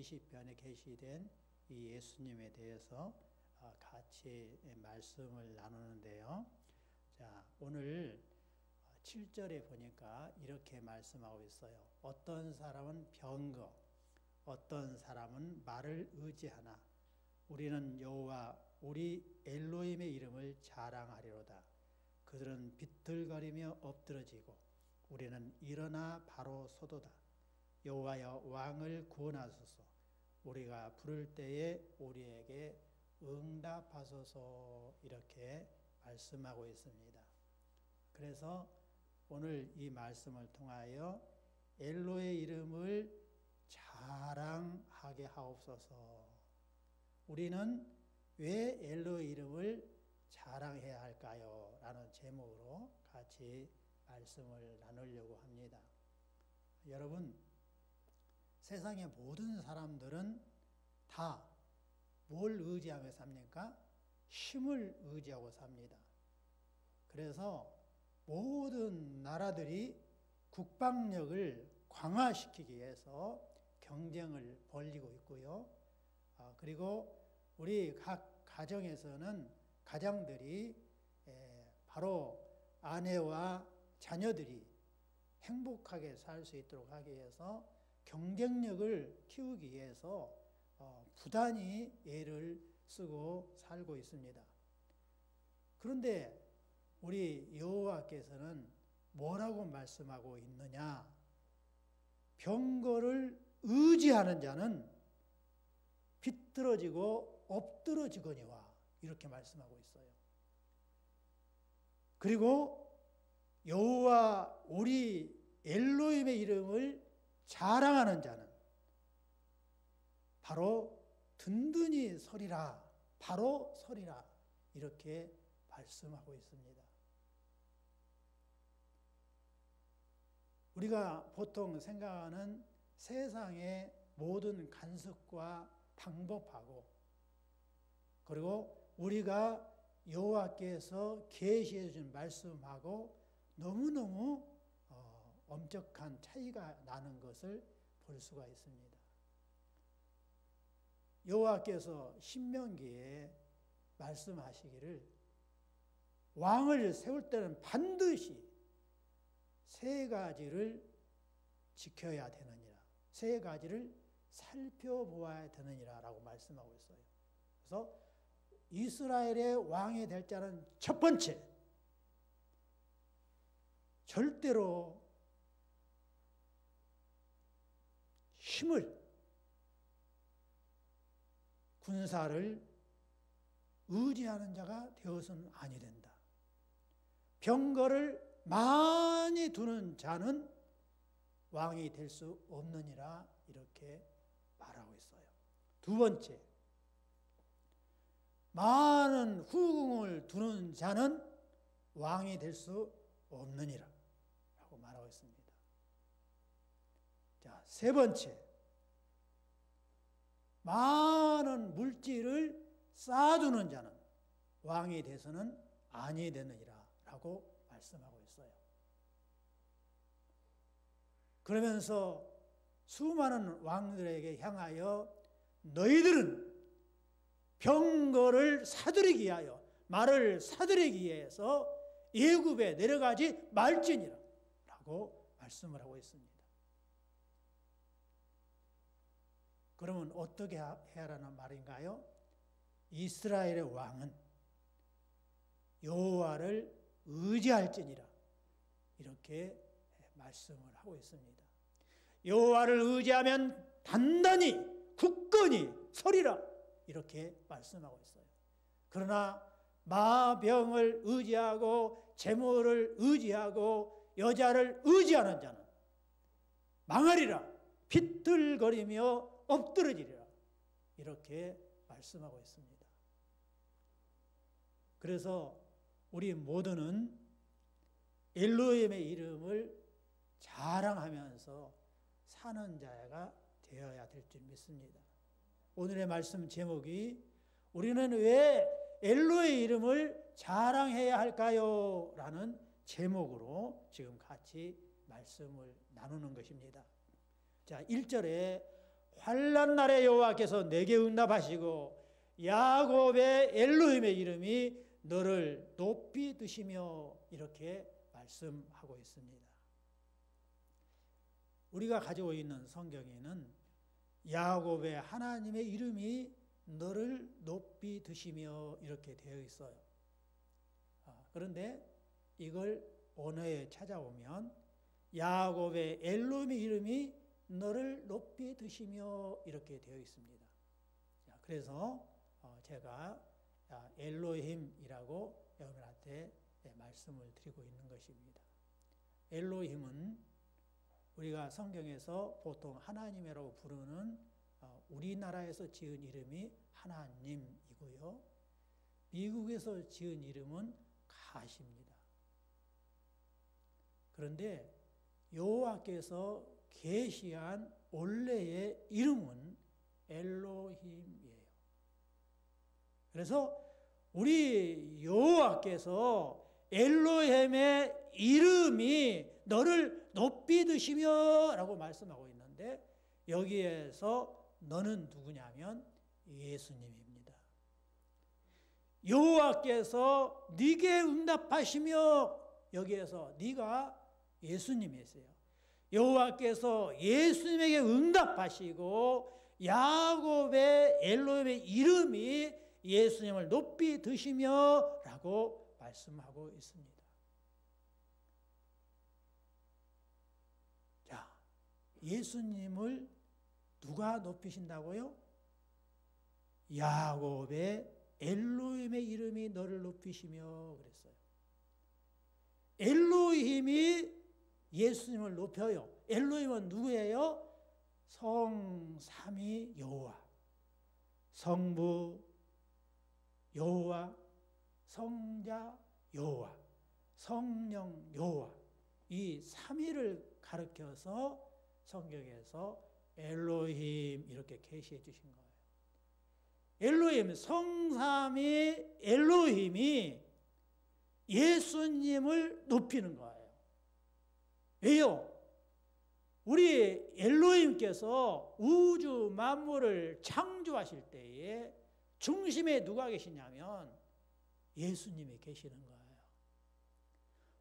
20편에 계시된 이 예수님에 대해서 같이 말씀을 나누는데요. 자, 오늘 7절에 보니까 이렇게 말씀하고 있어요. 어떤 사람은 병거, 어떤 사람은 말을 의지하나 우리는 여호와 우리 엘로힘의 이름을 자랑하리로다. 그들은 비틀거리며 엎드러지고 우리는 일어나 바로 서도다. 여호와여 왕을 구원하소서. 우리가 부를 때에 우리에게 응답하소서. 이렇게 말씀하고 있습니다. 그래서 오늘 이 말씀을 통하여 엘로의 이름을 자랑하게 하옵소서. 우리는 왜 엘로의 이름을 자랑해야 할까요? 라는 제목으로 같이 말씀을 나누려고 합니다. 여러분, 세상의 모든 사람들은 다 뭘 의지하며 삽니까? 힘을 의지하고 삽니다. 그래서 모든 나라들이 국방력을 강화시키기 위해서 경쟁을 벌이고 있고요. 그리고 우리 각 가정에서는 가장들이 바로 아내와 자녀들이 행복하게 살 수 있도록 하기 위해서 경쟁력을 키우기 위해서 부단히 애를 쓰고 살고 있습니다. 그런데 우리 여호와께서는 뭐라고 말씀하고 있느냐? 병거를 의지하는 자는 비틀어지고 엎드러지거니와 이렇게 말씀하고 있어요. 그리고 여호와 우리 엘로힘의 이름을 자랑하는 자는 바로 든든히 서리라, 바로 서리라 이렇게 말씀하고 있습니다. 우리가 보통 생각하는 세상의 모든 간섭과 방법하고 그리고 우리가 여호와께서 계시해 주신 말씀하고 너무너무 엄격한 차이가 나는 것을 볼 수가 있습니다. 여호와께서 신명기에 말씀하시기를 왕을 세울 때는 반드시 세 가지를 지켜야 되느니라. 세 가지를 살펴보아야 되느니라 라고 말씀하고 있어요. 그래서 이스라엘의 왕이 될 자는 첫 번째, 절대로 힘을, 군사를 의지하는 자가 되어서는 아니 된다. 병거를 많이 두는 자는 왕이 될 수 없느니라 이렇게 말하고 있어요. 두 번째, 많은 후궁을 두는 자는 왕이 될 수 없느니라 라고 말하고 있습니다. 자, 세 번째, 많은 물질을 쌓아두는 자는 왕이 돼서는 아니 되느니라 라고 말씀하고 있어요. 그러면서 수많은 왕들에게 향하여 너희들은 병거를 사들이기 위하여 말을 사들이기 위해서 애굽에 내려가지 말지니라 라고 말씀을 하고 있습니다. 그러면 어떻게 해야라는 말인가요? 이스라엘의 왕은 여호와를 의지할지니라 이렇게 말씀을 하고 있습니다. 여호와를 의지하면 단단히 굳건히 서리라 이렇게 말씀하고 있어요. 그러나 마병을 의지하고 재물을 의지하고 여자를 의지하는 자는 망하리라, 비틀거리며 엎드러지리라 이렇게 말씀하고 있습니다. 그래서 우리 모두는 엘로힘의 이름을 자랑하면서 사는 자가 되어야 될 줄 믿습니다. 오늘의 말씀 제목이 우리는 왜 엘로의 이름을 자랑해야 할까요? 라는 제목으로 지금 같이 말씀을 나누는 것입니다. 자, 1절에 환난 날에 여호와께서 내게 응답하시고 야곱의 엘로힘의 이름이 너를 높이 드시며 이렇게 말씀하고 있습니다. 우리가 가지고 있는 성경에는 야곱의 하나님의 이름이 너를 높이 드시며 이렇게 되어 있어요. 그런데 이걸 언어에 찾아보면 야곱의 엘로힘의 이름이 너를 높이 드시며 이렇게 되어 있습니다. 그래서 제가 엘로힘이라고 여러분한테 말씀을 드리고 있는 것입니다. 엘로힘은 우리가 성경에서 보통 하나님이라고 부르는 우리나라에서 지은 이름이 하나님이고요. 미국에서 지은 이름은 가시입니다. 그런데 여호와께서 계시한 원래의 이름은 엘로힘이에요. 그래서 우리 여호와께서 엘로힘의 이름이 너를 높이 드시며 라고 말씀하고 있는데 여기에서 너는 누구냐면 예수님입니다. 여호와께서 네게 응답하시며 여기에서 네가 예수님이세요. 여호와께서 예수님에게 응답하시고 야곱의 엘로힘의 이름이 예수님을 높이 드시며 라고 말씀하고 있습니다. 자, 예수님을 누가 높이신다고요? 야곱의 엘로힘의 이름이 너를 높이시며 그랬어요. 엘로힘이 예수님을 높여요. 엘로힘은 누구예요? 성삼위 여호와, 성부 여호와, 성자 여호와, 성령 여호와, 이 삼위를 가르쳐서 성경에서 엘로힘 이렇게 계시해 주신 거예요. 엘로힘, 성삼위 엘로힘이 예수님을 높이는 거예요. 왜요? 우리 엘로힘께서 우주 만물을 창조하실 때에 중심에 누가 계시냐면 예수님이 계시는 거예요.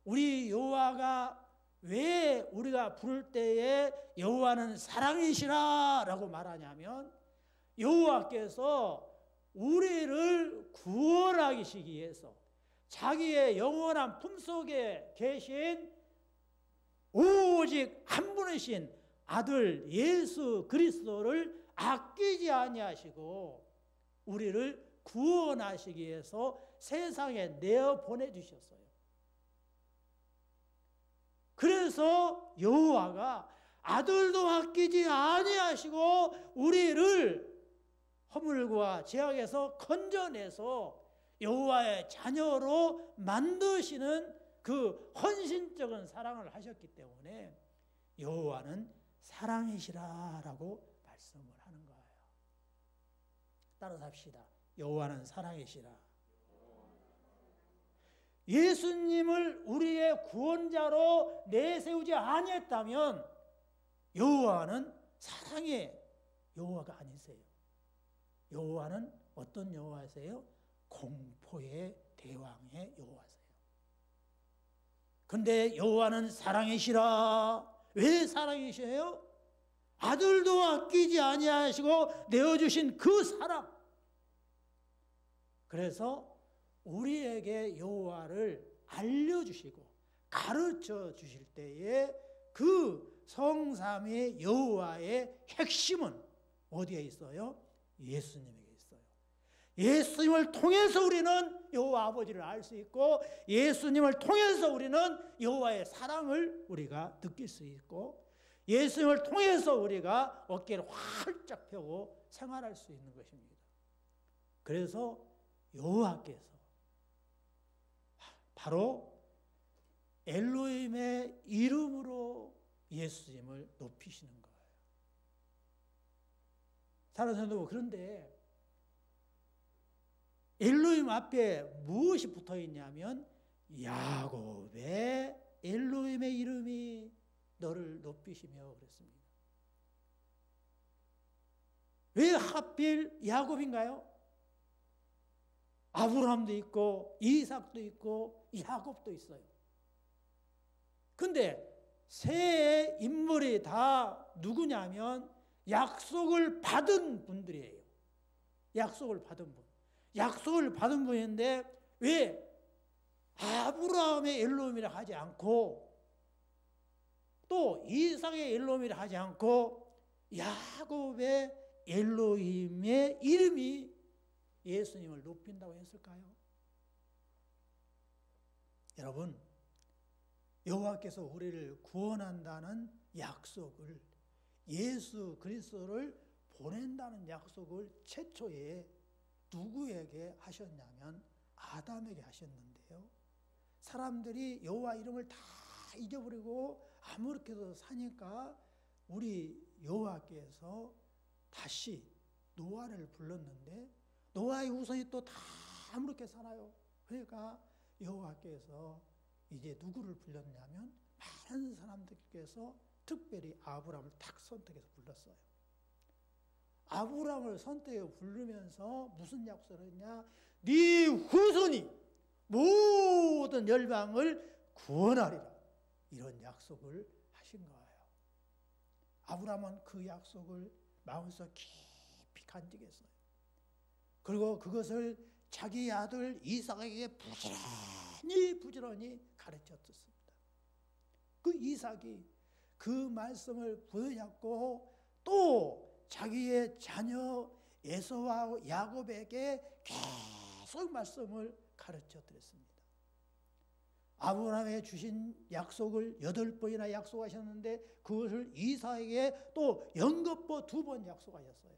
우리 여호와가 왜 우리가 부를 때에 여호와는 사랑이시라 라고 말하냐면 여호와께서 우리를 구원하시기 위해서 자기의 영원한 품속에 계신 오직 한 분이신 아들 예수 그리스도를 아끼지 아니하시고 우리를 구원하시기 위해서 세상에 내어 보내주셨어요. 그래서 여호와가 아들도 아끼지 아니하시고 우리를 허물과 죄악에서 건져내서 여호와의 자녀로 만드시는 그 헌신적인 사랑을 하셨기 때문에 여호와는 사랑이시라라고 말씀을 하는 거예요. 따라서 합시다. 여호와는 사랑이시라. 예수님을 우리의 구원자로 내세우지 아니했다면 여호와는 사랑의 여호와가 아니세요. 여호와는 어떤 여호와세요? 공포의 대왕의 여호와세요. 근데 여호와는 사랑이시라. 왜 사랑이셔요? 아들도 아끼지 아니하시고 내어주신 그 사랑. 그래서 우리에게 여호와를 알려주시고 가르쳐 주실 때에 그 성삼위 여호와의 핵심은 어디에 있어요? 예수님에게 있어요. 예수님을 통해서 우리는 여호와 아버지를 알 수 있고 예수님을 통해서 우리는 여호와의 사랑을 우리가 느낄 수 있고 예수님을 통해서 우리가 어깨를 활짝 펴고 생활할 수 있는 것입니다. 그래서 여호와께서 바로 엘로힘의 이름으로 예수님을 높이시는 거예요. 다른 사람도 그런데 엘로힘 앞에 무엇이 붙어 있냐면 야곱의 엘로힘의 이름이 너를 높이시며 그랬습니다. 왜 하필 야곱인가요? 아브라함도 있고 이삭도 있고 야곱도 있어요. 근데 세 인물이 다 누구냐면 약속을 받은 분들이에요. 약속을 받은 분. 약속을 받은 분인데 왜 아브라함의 엘로힘이라 하지 않고 또 이삭의 엘로힘이라 하지 않고 야곱의 엘로힘의 이름이 예수님을 높인다고 했을까요? 여러분, 여호와께서 우리를 구원한다는 약속을, 예수 그리스도를 보낸다는 약속을 최초에 누구에게 하셨냐면 아담에게 하셨는데요. 사람들이 여호와 이름을 다 잊어버리고 아무렇게도 사니까 우리 여호와께서 다시 노아를 불렀는데 노아의 후손이 또 다 아무렇게 살아요. 그러니까 여호와께서 이제 누구를 불렀냐면 많은 사람들께서 특별히 아브라함을 딱 선택해서 불렀어요. 아브라함을 선택해 부르면서 무슨 약속을 했냐? 네 후손이 모든 열방을 구원하리라. 이런 약속을 하신 거예요. 아브라함은 그 약속을 마음에서 깊이 간직했어요. 그리고 그것을 자기 아들 이삭에게 부지런히 가르쳤습니다. 그 이삭이 그 말씀을 부여잡고 또 자기의 자녀 에서와 야곱에게 계속 말씀을 가르쳐 드렸습니다. 아브라함에 주신 약속을 8번이나 약속하셨는데 그것을 이삭에게 또 연거푸 2번 약속하셨어요.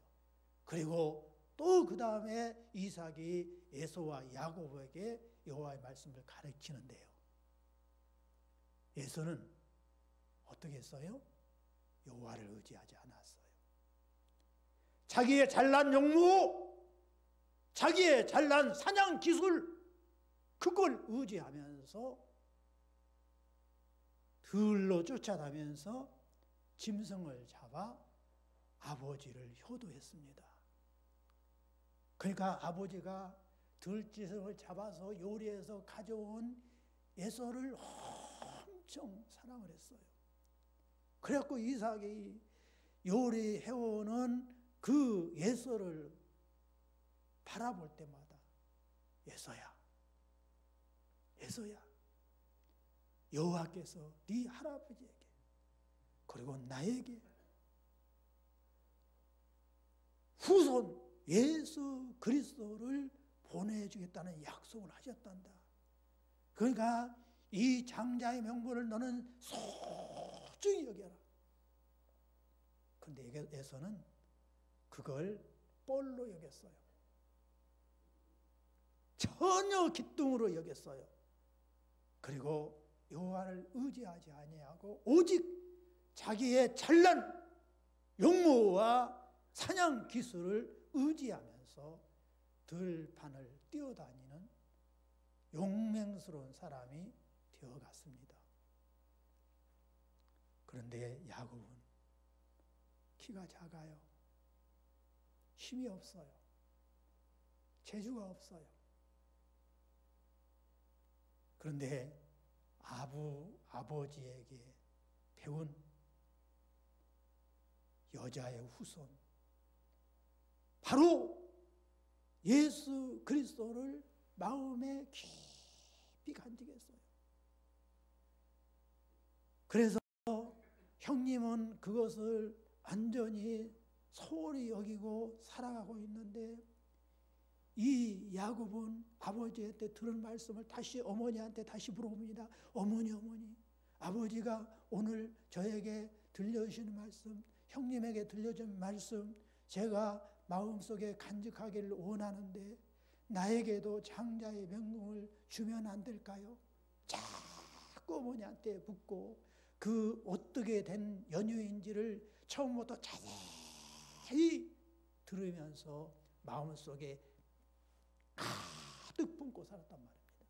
그리고 또 그 다음에 이삭이 에서와 야곱에게 여호와의 말씀을 가르치는데요. 에서는 어떻게 했어요? 여호와를 의지하지 않았어요. 자기의 잘난 용무, 자기의 잘난 사냥 기술, 그걸 의지하면서 들로 쫓아다니면서 짐승을 잡아 아버지를 효도했습니다. 그러니까 아버지가 들짐승을 잡아서 요리해서 가져온 에서를 엄청 사랑을 했어요. 그래갖고 이삭이 요리해오는 그 에서를 바라볼 때마다 에서야, 에서야, 여호와께서 네 할아버지에게 그리고 나에게 후손 예수 그리스도를 보내주겠다는 약속을 하셨단다. 그러니까 이 장자의 명분을 너는 소중히 여겨라. 그런데 에서는 그걸 뻘로 여겼어요. 전혀 기뚱으로 여겼어요. 그리고 여호와를 의지하지 아니하고 오직 자기의 잘난 용모와 사냥 기술을 의지하면서 들판을 뛰어다니는 용맹스러운 사람이 되어갔습니다. 그런데 야곱은 키가 작아요. 힘이 없어요. 재주가 없어요. 그런데 아버지에게 배운 여자의 후손, 바로 예수 그리스도를 마음에 깊이 간직했어요. 그래서 형님은 그것을 완전히 소홀히 여기고 살아가고 있는데 이 야곱은 아버지한테 들은 말씀을 다시 어머니한테 다시 물어봅니다. 어머니, 아버지가 오늘 저에게 들려주시는 말씀, 형님에게 들려준 말씀 제가 마음속에 간직하기를 원하는데 나에게도 장자의 명령을 주면 안 될까요? 자꾸 어머니한테 묻고 그 어떻게 된 연유인지를 처음부터 자세히 들으면서 마음속에 가득 품고 살았단 말입니다.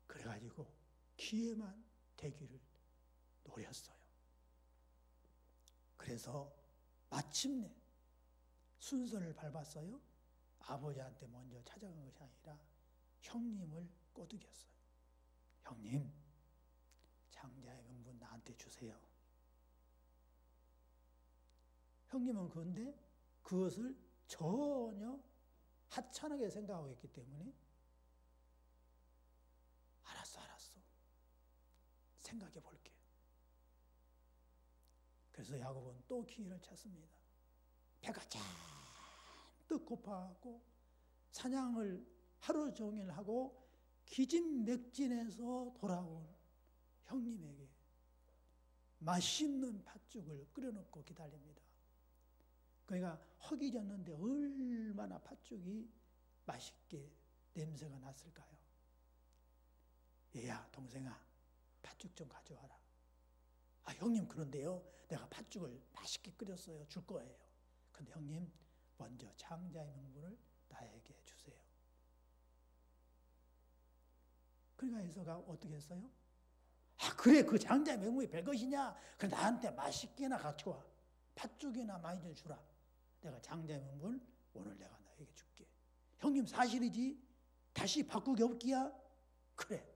그래가지고 기회만 되기를 노렸어요. 그래서 마침내 순서를 밟았어요. 아버지한테 먼저 찾아간 것이 아니라 형님을 꼬드겼어요. 형님, 장자의 명분 나한테 주세요. 형님은 그런데 그것을 전혀 하찮게 생각하고 있기 때문에 알았어. 생각해 볼게. 그래서 야곱은 또 기회를 찾습니다. 배가 잔뜩 고파갖고 사냥을 하루 종일 하고 기진맥진해서 돌아온 형님에게 맛있는 팥죽을 끓여놓고 기다립니다. 그러니까 허기 졌는데 얼마나 팥죽이 맛있게 냄새가 났을까요? 얘야, 동생아, 팥죽 좀 가져와라. 아, 형님, 그런데요, 내가 팥죽을 맛있게 끓였어요. 줄 거예요. 근데 형님, 먼저 장자의 명분을 나에게 주세요. 그러니까 에서가 어떻게 했어요? 아, 그래, 그 장자의 명분이 별것이냐? 그래, 나한테 맛있게나 갖춰와. 팥죽이나 많이 좀 주라. 내가 장자의 명분을 오늘 내가 너에게 줄게. 형님, 사실이지? 다시 바꾸기 없기야? 그래.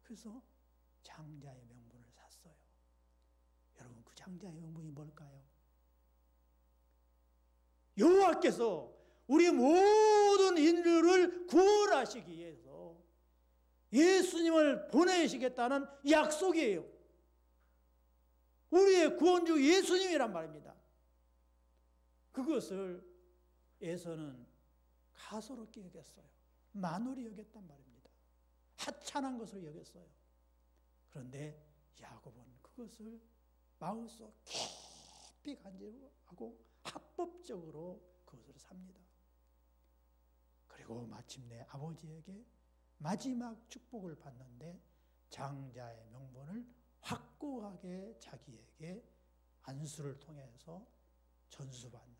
그래서 장자의 명분을 샀어요. 여러분, 그 장자의 명분이 뭘까요? 여호와께서 우리 모든 인류를 구원하시기 위해서 예수님을 보내시겠다는 약속이에요. 우리의 구원주 예수님이란 말입니다. 그것을 에서는 가소롭게 여겼어요. 만홀히 여겼단 말입니다. 하찮은 것을 여겼어요. 그런데 야곱은 그것을 마음속 깊이 간직하고 합법적으로 그것을 삽니다. 그리고 마침내 아버지에게 마지막 축복을 받는데 장자의 명분을 확고하게 자기에게 안수를 통해서 전수받는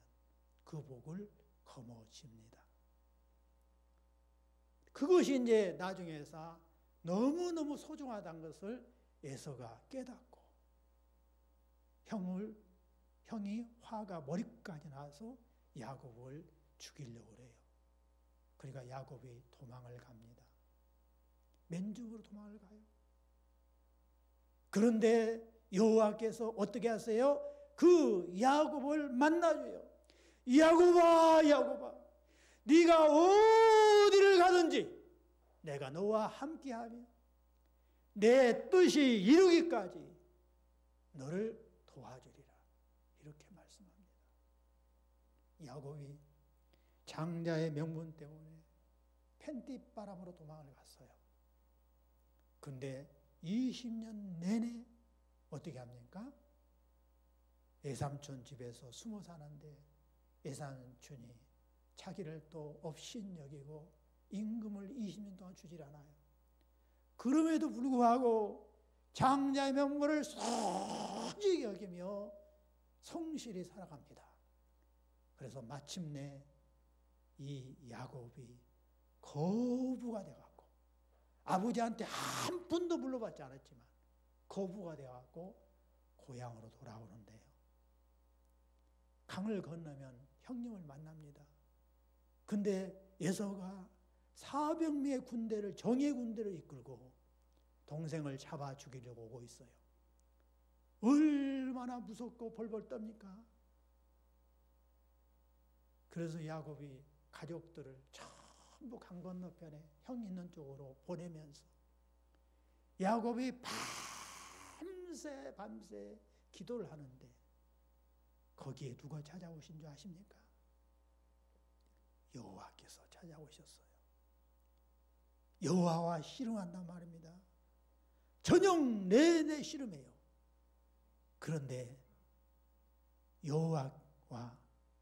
그 복을 거머쥡니다. 그것이 이제 나중에서 너무너무 소중하다는 것을 에서가 깨닫고 형이 화가 머리까지 나서 야곱을 죽이려고 해요. 그러니까 야곱이 도망을 갑니다. 맨죽으로 도망을 가요. 그런데 여호와께서 어떻게 하세요? 그 야곱을 만나줘요. 야곱아, 네가 어디를 가든지 내가 너와 함께하며 내 뜻이 이루기까지 너를 도와주리라. 이렇게 말씀합니다. 야곱이 장자의 명분 때문에 펜띠바람으로 도망을 갔어요. 근데 20년 내내 어떻게 합니까? 외삼촌 집에서 숨어 사는데 외삼촌이 자기를 또 업신 여기고 임금을 20년 동안 주질 않아요. 그럼에도 불구하고 장자의 명분을 소중히 여기며 성실히 살아갑니다. 그래서 마침내 이 야곱이 거부가 돼갖고 아버지한테 한 푼도 물러받지 않았지만 거부가 돼갖고 고향으로 돌아오는데요. 강을 건너면 형님을 만납니다. 근데 에서가 400명의 군대를 정예 군대를 이끌고 동생을 잡아 죽이려고 오고 있어요. 얼마나 무섭고 벌벌 떱니까? 그래서 야곱이 가족들을 전부 강 건너편에 형 있는 쪽으로 보내면서 야곱이 밤새 기도를 하는데 거기에 누가 찾아오신 줄 아십니까? 여호와께서 찾아오셨어요. 여호와와 씨름한단 말입니다. 저녁 내내 씨름해요. 그런데 여호와와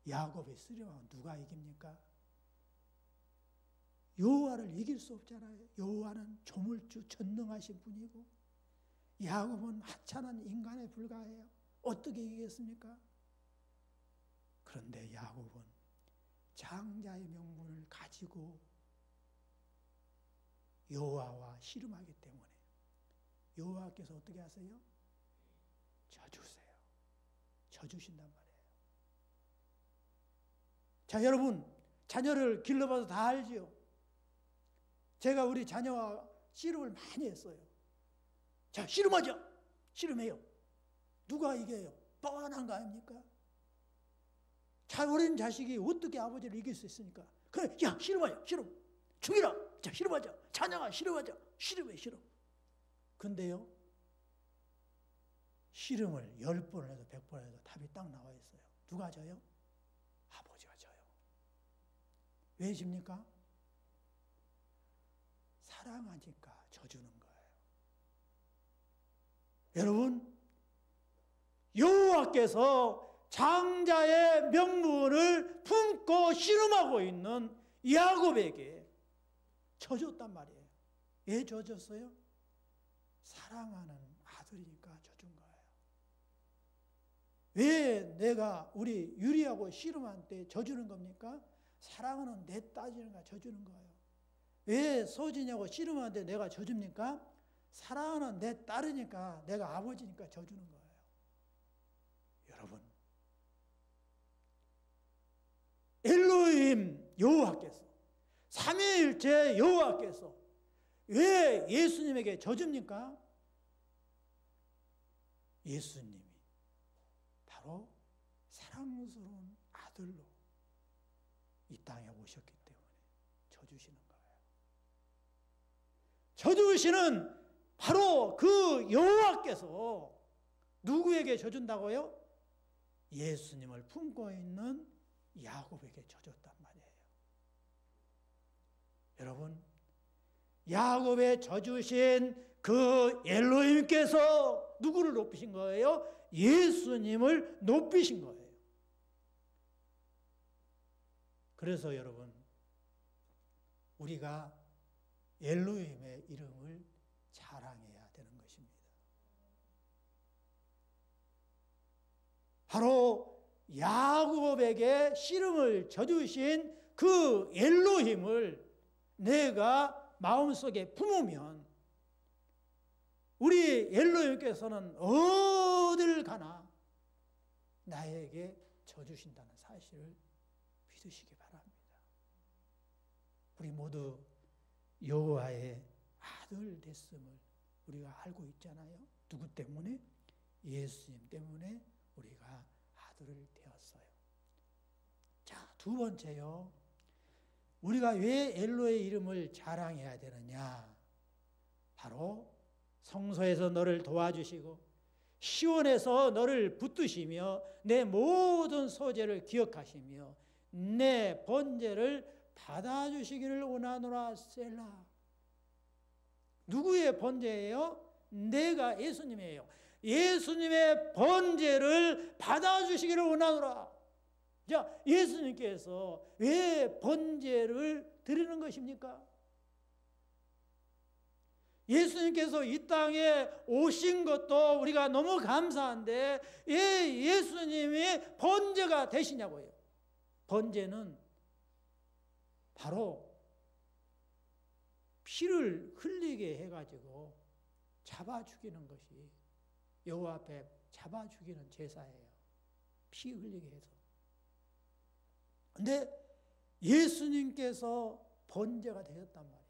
야곱의 씨름하면 누가 이깁니까? 여호와를 이길 수 없잖아요. 여호와는 조물주 전능하신 분이고 야곱은 하찮은 인간에 불과해요. 어떻게 이기겠습니까? 그런데 야곱은 장자의 명분을 가지고 여호와와 씨름하기 때문에 여호와께서 어떻게 하세요? 져주세요. 져주신단 말이에요. 자, 여러분, 자녀를 길러봐서 다 알지요? 제가 우리 자녀와 씨름을 많이 했어요. 자, 씨름하자! 씨름해요. 누가 이겨요? 뻔한 거 아닙니까? 어린 자식이 어떻게 아버지를 이길 수 있습니까? 그래, 야, 씨름하자! 씨름! 죽이라! 자, 씨름하자! 자녀가 씨름하자! 씨름해, 씨름! 근데요, 씨름을 10번을 해도 100번을 해도 답이 딱 나와 있어요. 누가 져요? 아버지가 져요. 왜 집니까? 사랑하니까 져주는 거예요. 여러분, 여호와께서 장자의 명분을 품고 씨름하고 있는 야곱에게 져줬단 말이에요. 왜 져줬어요? 사랑하는 아들이니까 져준 거예요. 왜 내가 우리 유리하고 씨름할 때 져주는 겁니까? 사랑하는 내 따지는가 져주는 거예요. 왜 소진이하고 씨름하는데 내가 져줍니까? 사랑하는 내 딸이니까, 내가 아버지니까 져주는 거예요. 여러분, 엘로힘 여호와께서, 삼위일체 여호와께서 왜 예수님에게 져줍니까? 예수님이 바로 사랑스러운 아들로 이 땅에 오셨기 때문에 져주시는 거예요. 져주시는 바로 그 여호와께서 누구에게 져준다고요? 예수님을 품고 있는 야곱에게 져줬단 말이에요. 여러분, 야곱에 져주신 그 엘로힘께서 누구를 높이신 거예요? 예수님을 높이신 거예요. 그래서 여러분, 우리가 엘로힘의 이름을 자랑해야 되는 것입니다. 바로 야곱에게 씨름을 져주신 그 엘로힘을 내가 마음속에 품으면 우리 엘로힘께서는 어딜 가나 나에게 져주신다는 사실을 믿으시기 바랍니다. 우리 모두 여호와의 아들 됐음을 우리가 알고 있잖아요. 누구 때문에? 예수님 때문에 우리가 아들을 되었어요. 자, 두 번째요. 우리가 왜 엘로의 이름을 자랑해야 되느냐? 바로 성소에서 너를 도와주시고 시온에서 너를 붙드시며 내 모든 소재를 기억하시며 내 번제를 받아주시기를 원하노라 셀라. 누구의 번제예요? 내가 예수님이에요. 예수님의 번제를 받아주시기를 원하노라. 자, 예수님께서 왜 번제를 드리는 것입니까? 예수님께서 이 땅에 오신 것도 우리가 너무 감사한데 왜 예수님이 번제가 되시냐고요. 번제는 바로 피를 흘리게 해가지고 잡아 죽이는 것이 여호와 앞에 잡아 죽이는 제사예요. 피 흘리게 해서. 근데 예수님께서 번제가 되었단 말이에요.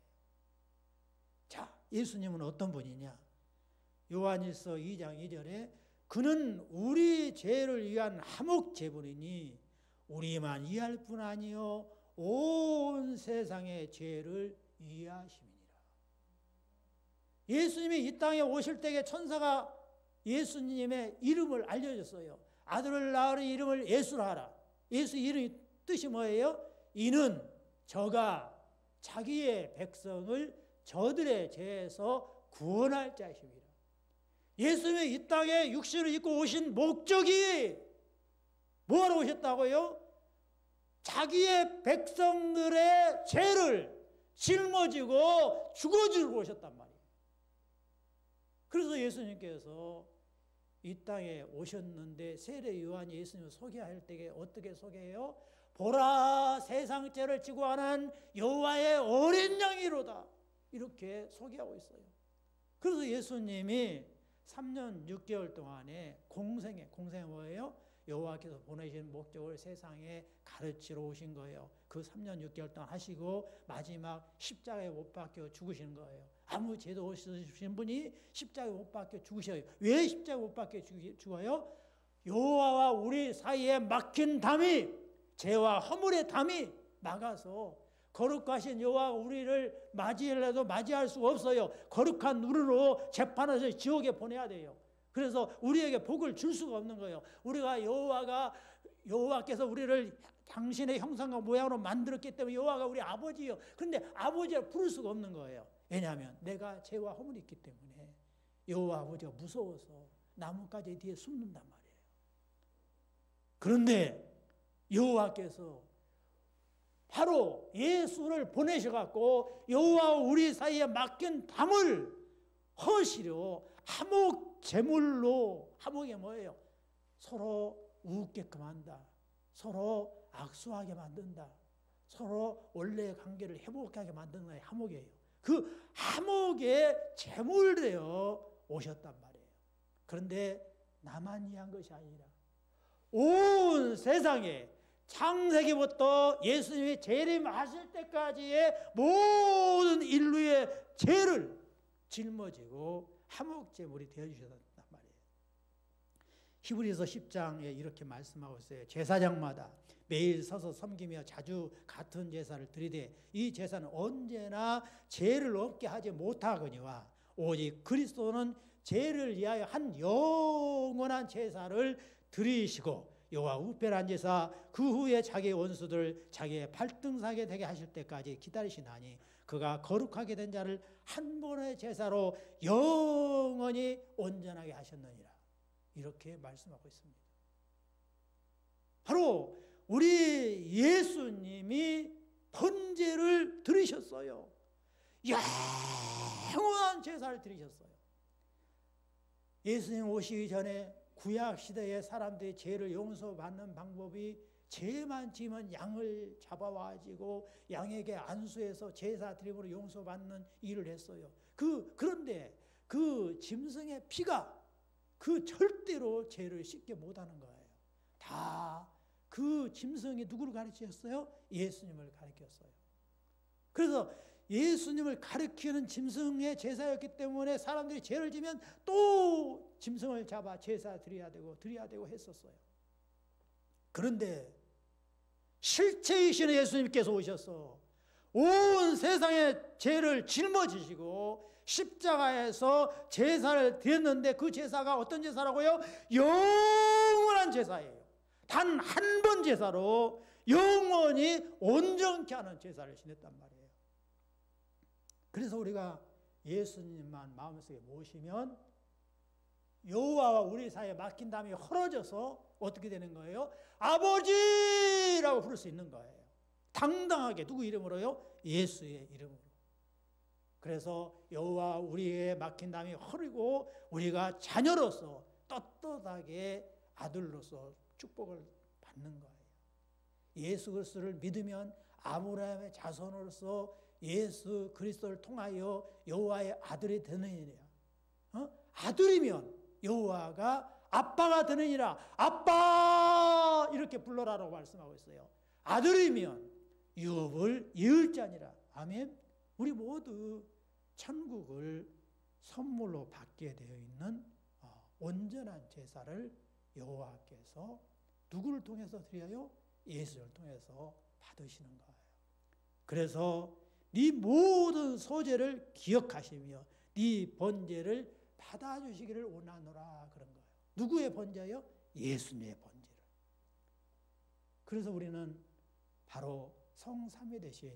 자, 예수님은 어떤 분이냐? 요한일서 2장 2절에 그는 우리 죄를 위한 화목 제물이니 우리만 이해할 뿐 아니요 온 세상의 죄를 이해하심이니라. 예수님이 이 땅에 오실 때에 천사가 예수님의 이름을 알려줬어요. 아들을 낳으니 이름을 예수라 하라. 예수 이름이 뜻이 뭐예요? 이는 저가 자기의 백성을 저들의 죄에서 구원할 자이십니다. 예수님이 이 땅에 육신을 입고 오신 목적이 뭐하러 오셨다고요? 자기의 백성들의 죄를 짊어지고 죽어주고 오셨단 말이에요. 그래서 예수님께서 이 땅에 오셨는데 세례 요한이 예수님을 소개할 때에 어떻게 소개해요? 보라, 세상 죄를 지고 하는 여호와의 어린 양이로다. 이렇게 소개하고 있어요. 그래서 예수님이 3년 6개월 동안에 공생이 뭐예요? 여호와께서 보내신 목적을 세상에 가르치러 오신 거예요. 그 3년 6개월 동안 하시고 마지막 십자가에 못 박혀 죽으시는 거예요. 아무 죄도 없으신 분이 십자가에 못 박혀 죽으셔요. 왜 십자가에 못 박혀 죽어요? 여호와와 우리 사이에 막힌 담이, 죄와 허물의 담이 막아서 거룩하신 여호와가 우리를 맞이하려도 맞이할 수가 없어요. 거룩한 눈으로 재판에서 지옥에 보내야 돼요. 그래서 우리에게 복을 줄 수가 없는 거예요. 우리가 여호와께서 우리를 당신의 형상과 모양으로 만들었기 때문에 여호와가 우리 아버지예요. 그런데 아버지를 부를 수가 없는 거예요. 왜냐하면 내가 죄와 허물이 있기 때문에 여호와 아버지가 무서워서 나뭇가지 뒤에 숨는단 말이에요. 그런데 여호와께서 바로 예수를 보내셔갖고 여호와와 우리 사이에 막힌 담을 허시려 화목 제물로, 화목이 뭐예요? 서로 우습게끔 한다, 서로 악수하게 만든다, 서로 원래의 관계를 회복하게 만드는 게 화목이에요. 그 화목의 제물되어 오셨단 말이에요. 그런데 나만 위한 것이 아니라 온 세상에 창세기부터 예수님이 재림하실 때까지의 모든 인류의 죄를 짊어지고 화목제물이 되어주셨단 말이에요. 히브리서 10장에 이렇게 말씀하고 있어요. 제사장마다 매일 서서 섬기며 자주 같은 제사를 드리되 이 제사는 언제나 죄를 없게 하지 못하거니와 오직 그리스도는 죄를 위하여 한 영원한 제사를 드리시고 여호와 우편한 제사 그 후에 자기의 원수들 자기의 발등상에 되게 하실 때까지 기다리시나니 그가 거룩하게 된 자를 한 번의 제사로 영원히 온전하게 하셨느니라. 이렇게 말씀하고 있습니다. 바로 우리 예수님이 번제를 드리셨어요. 영원한 제사를 드리셨어요. 예수님 오시기 전에 구약시대의 사람들이 죄를 용서받는 방법이 죄만 지면 양을 잡아와가지고 양에게 안수해서 제사 드림으로 용서받는 일을 했어요. 그런데 그 짐승의 피가 그 절대로 죄를 씻게 못하는 거예요. 다 그 짐승이 누구를 가르치셨어요? 예수님을 가르쳤어요. 그래서 예수님을 가리키는 짐승의 제사였기 때문에 사람들이 죄를 지면 또 짐승을 잡아 제사 드려야 되고 했었어요. 그런데 실체이신 예수님께서 오셔서 온 세상의 죄를 짊어지시고 십자가에서 제사를 드렸는데 그 제사가 어떤 제사라고요? 영원한 제사예요. 단 한 번 제사로 영원히 온전케 하는 제사를 지냈단 말이에요. 그래서 우리가 예수님만 마음속에 모시면 여호와와 우리 사이에 막힌 담이 헐어져서 어떻게 되는 거예요? 아버지라고 부를 수 있는 거예요. 당당하게 누구 이름으로요? 예수의 이름으로. 그래서 여호와 우리의 막힌 담이 헐리고 우리가 자녀로서 떳떳하게 아들로서 축복을 받는 거예요. 예수 그리스도를 믿으면 아브라함의 자손으로서 예수 그리스도를 통하여 여호와의 아들이 되느니라. 아들이면 여호와가 아빠가 되느니라. 아빠 이렇게 불러라라고 말씀하고 있어요. 아들이면 유업을 이을 자니라. 아멘. 우리 모두 천국을 선물로 받게 되어 있는 온전한 제사를 여호와께서 누구를 통해서 드려요? 예수를 통해서 받으시는 거예요. 그래서 네 모든 소재를 기억하시며 네 번제를 받아주시기를 원하노라 그런 거예요. 누구의 번제요? 예수님의 번제를. 그래서 우리는 바로 성삼위 되신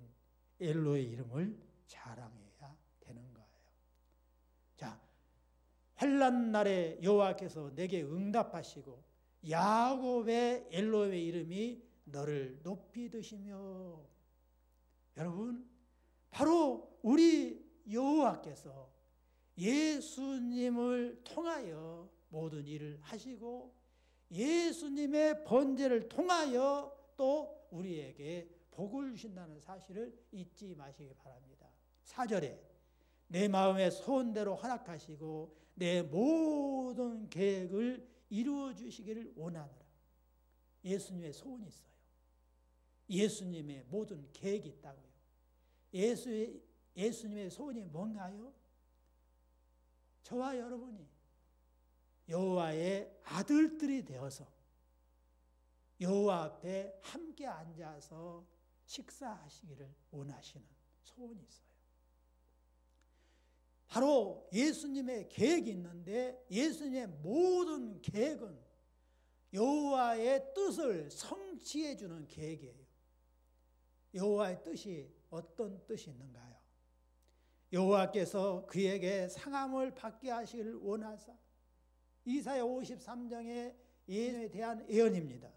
엘로의 이름을 자랑해야 되는 거예요. 자, 환난 날에 여호와께서 내게 응답하시고 야곱의 엘로의 이름이 너를 높이 드시며. 여러분, 바로 우리 여호와께서 예수님을 통하여 모든 일을 하시고 예수님의 번제를 통하여 또 우리에게 복을 주신다는 사실을 잊지 마시기 바랍니다. 4절에 내 마음의 소원대로 허락하시고 내 모든 계획을 이루어 주시기를 원하노라. 예수님의 소원이 있어요. 예수님의 모든 계획이 있다고요. 예수님의 소원이 뭔가요? 저와 여러분이 여호와의 아들들이 되어서 여호와 앞에 함께 앉아서 식사하시기를 원하시는 소원이 있어요. 바로 예수님의 계획이 있는데 예수님의 모든 계획은 여호와의 뜻을 성취해 주는 계획이에요. 여호와의 뜻이 어떤 뜻이 있는가요? 여호와께서 그에게 상함을 받게 하시기를 원하사, 이사야 53장의 예언에 대한 예언입니다.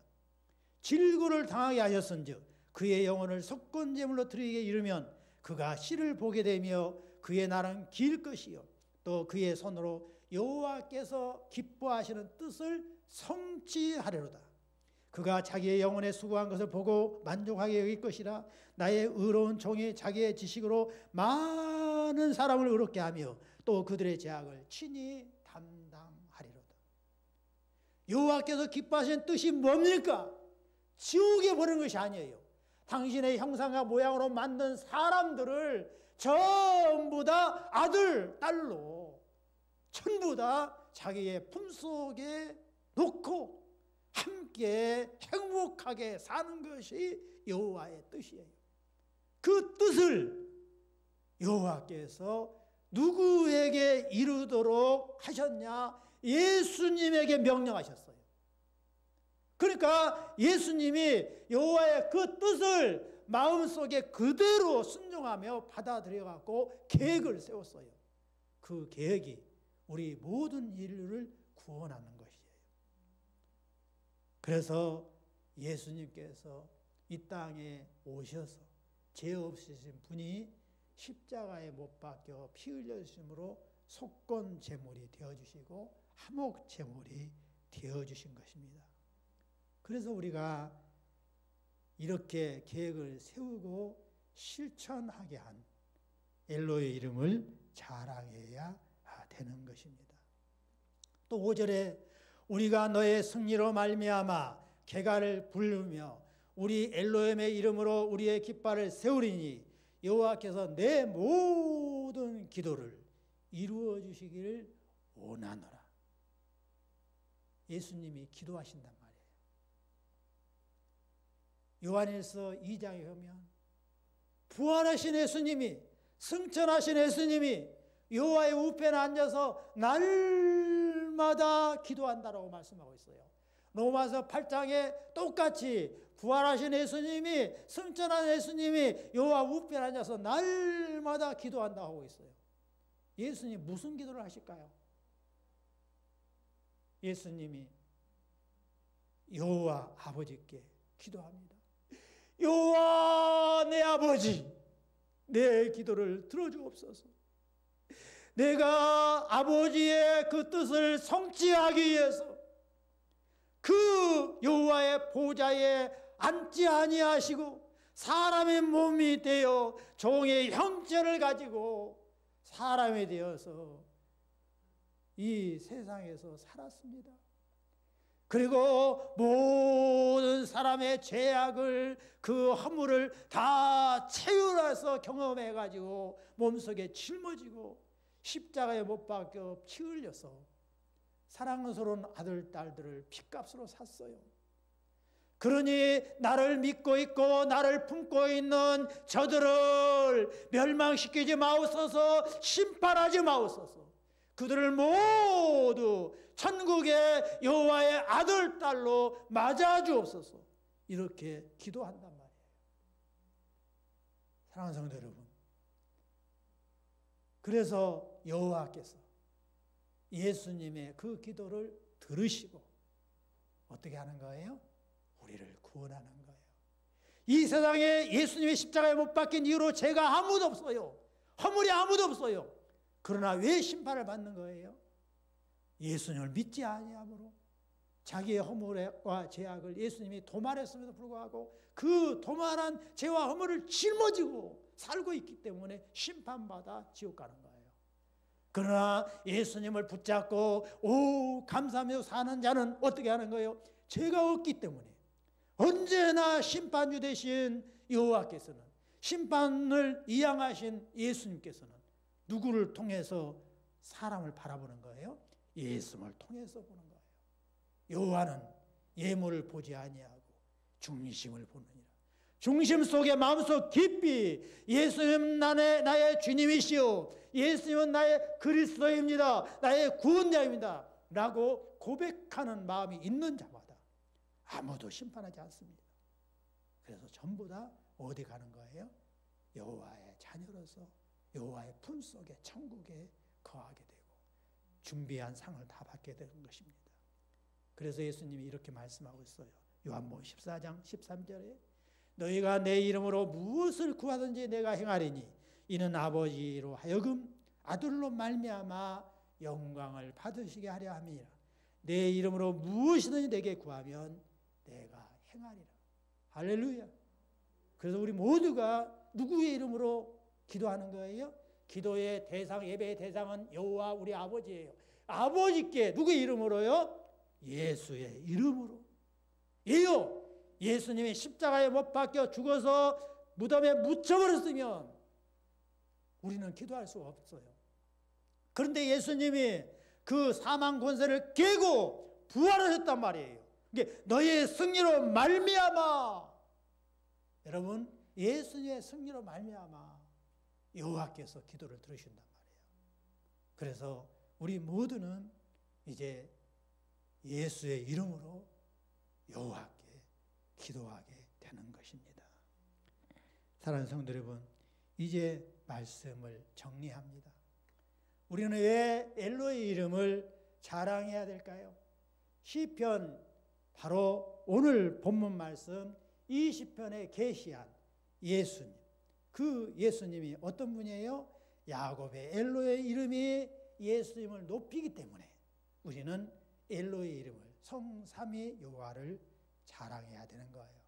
질고를 당하게 하셨은즉 그의 영혼을 속건제물로 드리게 이르면 그가 씨를 보게 되며 그의 날은 길 것이요 또 그의 손으로 여호와께서 기뻐하시는 뜻을 성취하리로다. 그가 자기의 영혼에 수고한 것을 보고 만족하게 여길 것이라. 나의 의로운 종이 자기의 지식으로 많은 사람을 의롭게 하며 또 그들의 죄악을 친히 담당하리로다. 여호와께서 기뻐하시는 뜻이 뭡니까? 지옥에 보내는 것이 아니에요. 당신의 형상과 모양으로 만든 사람들을 전부 다 아들, 딸로 전부 다 자기의 품속에 놓고 함께 행복하게 사는 것이 여호와의 뜻이에요. 그 뜻을 여호와께서 누구에게 이루도록 하셨냐? 예수님에게 명령하셨어요. 그러니까 예수님이 여호와의 그 뜻을 마음속에 그대로 순종하며 받아들여갖고 계획을 세웠어요. 그 계획이 우리 모든 인류를 구원하는 것이에요. 그래서 예수님께서 이 땅에 오셔서 죄 없으신 분이 십자가에 못 박혀 피 흘려주심으로 속건 제물이 되어주시고 화목 제물이 되어주신 것입니다. 그래서 우리가 이렇게 계획을 세우고 실천하게 한 엘로의 이름을 자랑해야 되는 것입니다. 또 5절에 우리가 너의 승리로 말미암아 개가를 부르며 우리 엘로힘의 이름으로 우리의 깃발을 세우리니 여호와께서 내 모든 기도를 이루어 주시기를 원하노라. 예수님이 기도하신단 말이에요. 요한일서 2장에 보면 부활하신 예수님이, 승천하신 예수님이 여호와의 우편에 앉아서 날마다 기도한다라고 말씀하고 있어요. 로마서 8장에 똑같이 부활하신 예수님이, 승천한 예수님이 여호와 우편에 앉아서 날마다 기도한다고 하고 있어요. 예수님 무슨 기도를 하실까요? 예수님이 여호와 아버지께 기도합니다. 여호와 내 아버지, 내 기도를 들어주옵소서. 내가 아버지의 그 뜻을 성취하기 위해서 그 여호와의 보좌에 앉지 아니하시고 사람의 몸이 되어 종의 형체를 가지고 사람이 되어서 이 세상에서 살았습니다. 그리고 모든 사람의 죄악을, 그 허물을 다 채우라서 경험해가지고 몸속에 짊어지고 십자가에 못 박혀 피 흘려서 사랑스러운 아들, 딸들을 핏값으로 샀어요. 그러니 나를 믿고 있고 나를 품고 있는 저들을 멸망시키지 마옵소서, 심판하지 마옵소서. 그들을 모두 천국의 여호와의 아들, 딸로 맞아주옵소서. 이렇게 기도한단 말이에요. 사랑하는 성도 여러분, 그래서 여호와께서 예수님의 그 기도를 들으시고 어떻게 하는 거예요? 우리를 구원하는 거예요. 이 세상에 예수님의 십자가에 못 박힌 이후로 죄가 아무도 없어요. 허물이 아무도 없어요. 그러나 왜 심판을 받는 거예요? 예수님을 믿지 아니함으로 자기의 허물과 죄악을 예수님이 도말했음에도 불구하고 그 도말한 죄와 허물을 짊어지고 살고 있기 때문에 심판받아 지옥 가는 거예요. 그러나 예수님을 붙잡고 오 감사하며 사는 자는 어떻게 하는 거예요? 죄가 없기 때문에 언제나 심판주 되신 여호와께서는, 심판을 이양하신 예수님께서는 누구를 통해서 사람을 바라보는 거예요? 예수님을 통해서 보는 거예요. 여호와는 예물을 보지 아니하고 중심을 보느니라. 중심 속에 마음속 깊이 예수님 나의 주님이시오, 예수님은 나의 그리스도입니다, 나의 구원자입니다 라고 고백하는 마음이 있는 자마다 아무도 심판하지 않습니다. 그래서 전부 다 어디 가는 거예요? 여호와의 자녀로서 여호와의 품속에, 천국에 거하게 되고 준비한 상을 다 받게 되는 것입니다. 그래서 예수님이 이렇게 말씀하고 있어요. 요한복음 14장 13절에 너희가 내 이름으로 무엇을 구하든지 내가 행하리니 이는 아버지로 하여금 아들로 말미암아 영광을 받으시게 하려 함이라. 내 이름으로 무엇이든지 내게 구하면 내가 행하리라. 할렐루야. 그래서 우리 모두가 누구의 이름으로 기도하는 거예요? 기도의 대상, 예배의 대상은 여호와 우리 아버지예요. 아버지께 누구의 이름으로요? 예수의 이름으로. 예요. 예수님이 십자가에 못 박혀 죽어서 무덤에 묻혀버렸으면 우리는 기도할 수가 없어요. 그런데 예수님이 그 사망 권세를 깨고 부활하셨단 말이에요. 이게 너의 승리로 말미암아, 여러분 예수님의 승리로 말미암아 여호와께서 기도를 들으신단 말이에요. 그래서 우리 모두는 이제 예수의 이름으로 여호와께 기도하게 되는 것입니다. 사랑하는 성도 여러분, 이제 말씀을 정리합니다. 우리는 왜 엘로의 이름을 자랑해야 될까요? 시편, 바로 오늘 본문 말씀 20편에 계시한 예수님, 그 예수님이 어떤 분이에요? 야곱의 엘로의 이름이 예수님을 높이기 때문에 우리는 엘로의 이름을, 성삼위 여호와를 자랑해야 되는 거예요.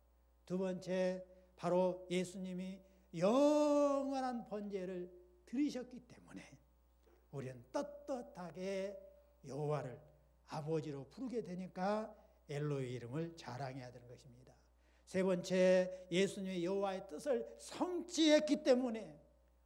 두 번째, 바로 예수님이 영원한 번제를 드리셨기 때문에 우리는 떳떳하게 여호와를 아버지로 부르게 되니까 엘로의 이름을 자랑해야 되는 것입니다. 세 번째, 예수님이 여호와의 뜻을 성취했기 때문에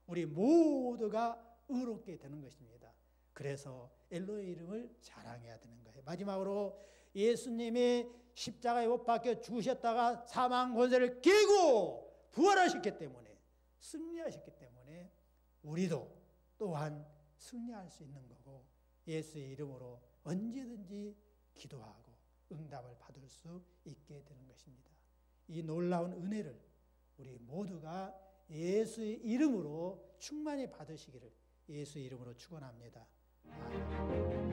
우리 모두가 의롭게 되는 것입니다. 그래서 엘로의 이름을 자랑해야 되는 거예요. 마지막으로 예수님이 십자가에 못 박혀 죽으셨다가 사망 권세를 깨고 부활하셨기 때문에, 승리하셨기 때문에 우리도 또한 승리할 수 있는 거고 예수의 이름으로 언제든지 기도하고 응답을 받을 수 있게 되는 것입니다. 이 놀라운 은혜를 우리 모두가 예수의 이름으로 충만히 받으시기를 예수의 이름으로 축원합니다. 아멘.